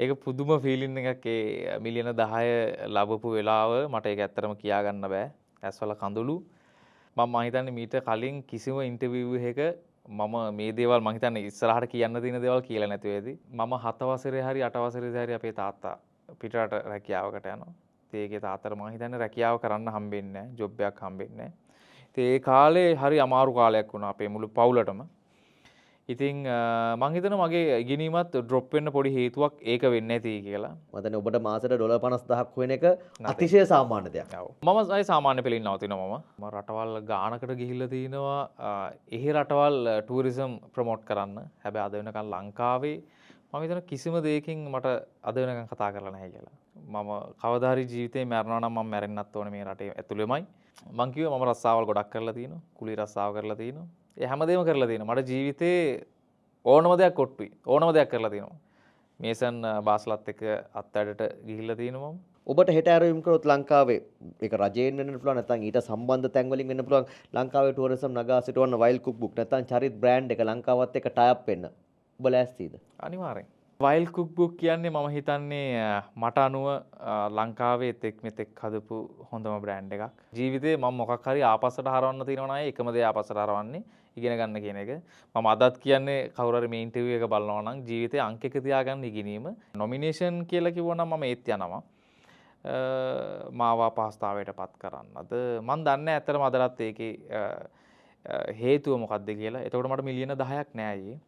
ඒක පුදුම ෆීලින් එකක් ඒ මිලියන 10 ලැබපු වෙලාව මට ඒක ඇත්තටම කියා ගන්න බෑ. ඇස්වල කඳුළු. මම හිතන්නේ මීට කලින් කිසිම ඉන්ටර්විව් එකක මම මේ දේවල් මම හිතන්නේ ඉස්සරහට කියන්න තියෙන දේවල් කියලා නැතුව ඇති. මම 7 වසරේ හරි 8 වසරේ හරි අපේ තාත්තා පිටරට රැකියාවකට යනවා. ඉතින් ඒකේ තාත්තට මම හිතන්නේ රැකියාව කරන්න හම්බෙන්නේ නැහැ. ජොබ් එකක් හම්බෙන්නේ නැහැ. ඉතින් ඒ කාලේ හරි අමාරු කාලයක් වුණා අපේ මුළු පවුලටම. ඉතින් මං හිතනවා මගේ ඉගෙනීමත් ඩ්‍රොප් වෙන්න පොඩි හේතුවක් ඒක වෙන්නේ නැති කියලා. මම හිතන්නේ ඔබට මාසෙට ඩොලර් 50000ක් හොයන එක අතිශය සාමාන්‍ය දෙයක්. ඔව්. මම ආයේ සාමාන්‍ය පෙළින් නවතිනවා මම. රටවල් ගානකට ගිහිල්ලා තිනවා. එහි රටවල් ටූරිසම් ප්‍රොමෝට් කරන්න. හැබැයි අද වෙනකන් ලංකාවේ මම හිතන කිසිම දෙයකින් මට අද වෙනකන් කතා කරලා නැහැ කියලා. මම කවදා හරි ජීවිතේ මැරෙනවා නම් මම මැරෙන්නත් ඕනේ මේ රටේ ඇතුළෙමයි. මං කිව්වා මම රස්සාවල් ගොඩක් කරලා තිනවා. කුලී රස්සාව කරලා තිනවා. ඒ හැමදේම කරලා තියෙනවා. මට ජීවිතේ ඕනම දෙයක් කොට්ටුයි. ඕනම දෙයක් කරලා තියෙනවා. මේසන් බාස්ලත් එක්ක අත්අඩට ගිහිල්ලා තියෙනවා මම. ඔබට හෙට ඇරයුම් කරොත් ලංකාවේ ඒක රජයෙන් වෙන්න පුළුවන් නැත්නම් ඊට සම්බන්ධ තැන් වලින් වෙන්න පුළුවන් ලංකාවේ ටුවරිසම් නගා සිටවන්න වයිල් කුක් බුක් නැත්නම් චරිත් බ්‍රෑන්ඩ් එක ලංකාවත් එක්ක ටයි අප් වෙන්න. ඔබ ලෑස්තිද? අනිවාර්යෙන්. වයිල් කුක් බුක් කියන්නේ මම හිතන්නේ මට අනුව ලංකාවේ තෙක් මෙතෙක් හදපු හොඳම බ්‍රෑන්ඩ් එකක්. ජීවිතේ මම මොකක් හරි ආපස්සට හරවන්න තියෙනවා නම් එකම දේ ආපස්සට හරවන්නේ ඉගෙන ගන්න කියන එක. මම අදත් කියන්නේ කවුරු හරි මේ ඉන්ටර්විව් එක බලනවා නම් ජීවිතේ අංක 1 තියාගන්න ඉගෙනීම. නොමිනේෂන් කියලා කිව්වනම් මම ඒත් යනවා. මාව අපහසුතාවයට පත් කරන්නද මම දන්නේ ඇත්තටම අදටත් ඒකේ හේතුව මොකක්ද කියලා. එතකොට මට මිලියන 10ක් නෑ අයියේ.